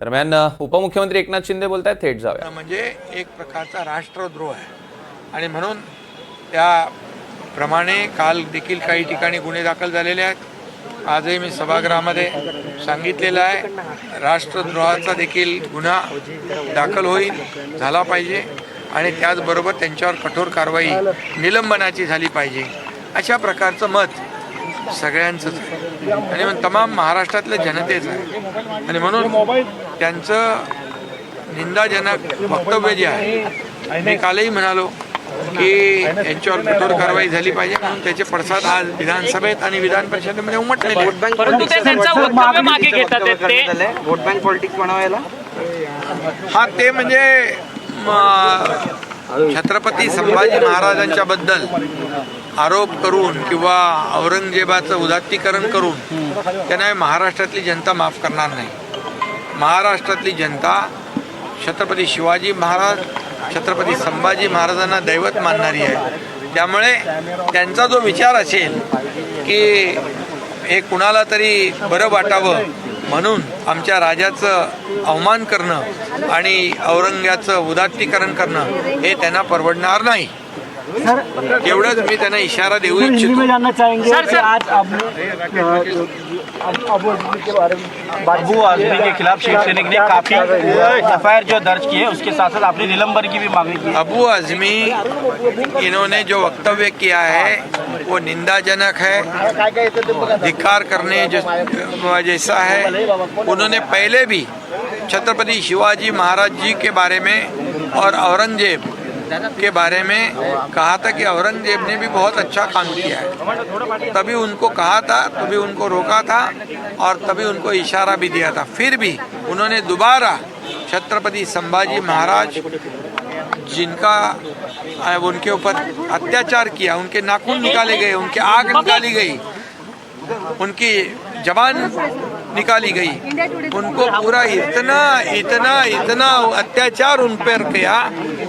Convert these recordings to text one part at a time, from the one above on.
दरम्यान उपमुख्यमंत्री एकनाथ शिंदे बोलतायत, थेट जाऊया. म्हणजे एक प्रकारचा राष्ट्रद्रोह आहे आणि म्हणून त्याप्रमाणे काल देखील काही ठिकाणी गुन्हे दाखल झालेले आहेत. आजही मी सभागृहामध्ये सांगितलेलं आहे, राष्ट्रद्रोहाचा देखील गुन्हा दाखल होईल, झाला पाहिजे आणि त्याचबरोबर त्यांच्यावर कठोर कारवाई निलंबनाची झाली पाहिजे, अशा प्रकारचं मत सगळ्यांचंच आहे आणि मग तमाम महाराष्ट्रातल्या जनतेचं आहे. आणि म्हणून त्यांचं निंदाजनक वक्तव्य जे आहे, मी कालही म्हणालो की यांच्यावर कठोर कारवाई झाली पाहिजे, म्हणून त्याचे पडसाद आज विधानसभेत आणि विधान परिषदेमध्ये उमटलेले. परंतु ते त्यांचं वक्तव्य मागे घेतात ते वोट बँक पॉलिटिक्स बनवायला. हा, ते म्हणजे छत्रपती संभाजी महाराजांच्या बद्दल आरोप करून किंवा औरंगजेबाचं उदात्तीकरण करून त्यांना महाराष्ट्रातली जनता माफ करणार नाही. महाराष्ट्रातली जनता छत्रपती शिवाजी महाराज, छत्रपती संभाजी महाराजांना दैवत मानणारी आहे. त्यामुळे त्यांचा जो विचार असेल की हे कुणाला तरी बरं वाटावं म्हणून आमच्या राजाचं अवमान करणं आणि औरंग्याचं उदात्तीकरण करणं हे त्यांना परवडणार नाही. एवढंच मी त्यांना इशारा देऊ इच्छितो. अबू आजमी के खिलाफ शिवसैनिक ने काफी एफआईआर जो दर्ज की है, उसके साथ साथ अपने निलंबन की भी मांग की है. अबू आजमी इन्होंने जो वक्तव्य किया है वो निंदाजनक है, धिक्कार करने जैसा है. उन्होंने पहले भी छत्रपति शिवाजी महाराज जी के बारे में और औरंगजेब के बारे में कहा था कि औरंगजेब ने भी बहुत अच्छा काम किया है. तभी उनको कहा था, तभी उनको रोका था और तभी उनको इशारा भी दिया था. फिर भी उन्होंने दोबारा छत्रपति संभाजी महाराज जिनका उनके ऊपर अत्याचार किया, उनके नाखून निकाले गए, उनकी आग निकाली गई, उनकी जबान निकाली गई, उनको पूरा इतना इतना इतना अत्याचार उन पर किया,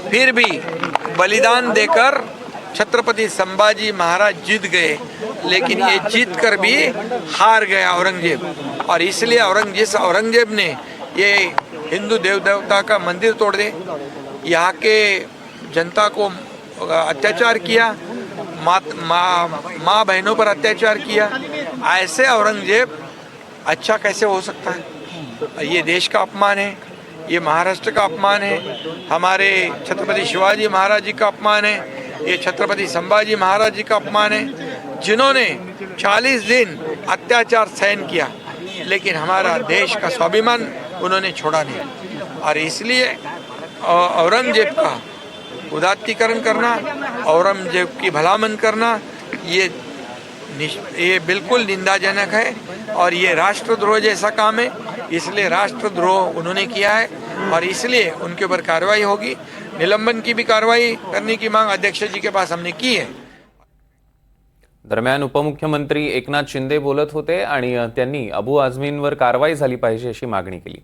फिर भी बलिदान देकर छत्रपति संभाजी महाराज जीत गए. लेकिन ये जीत कर भी हार गया औरंगजेब. और इसलिए औरंगजेब ने ये हिंदू देव देवता का मंदिर तोड़ दे, यहाँ के जनता को अत्याचार किया, माँ बहनों पर अत्याचार किया. ऐसे औरंगजेब अच्छा कैसे हो सकता है? ये देश का अपमान है, ये महाराष्ट्र का अपमान है, हमारे छत्रपति शिवाजी महाराज जी का अपमान है, ये छत्रपति संभाजी महाराज जी का अपमान है, जिन्होंने 40 दिन अत्याचार सहन किया, लेकिन हमारा देश का स्वाभिमान उन्होंने छोड़ा नहीं. और इसलिए औरंगजेब का उदात्तीकरण करना, औरंगजेब की भलामन करना, ये बिल्कुल निंदाजनक है और ये राष्ट्रद्रोह जैसा काम है. इसलिए राष्ट्रद्रोह उन्होंने किया है और इसलिए उनके ऊपर कार्रवाई होगी. निलंबन की भी कार्रवाई करने की मांग अध्यक्ष जी के पास हमने की है. दरम्यान उपमुख्यमंत्री एकनाथ शिंदे बोलत होते आणि त्यांनी अबू आझमींवर कारवाई झाली पाहिजे अशी मागणी केली.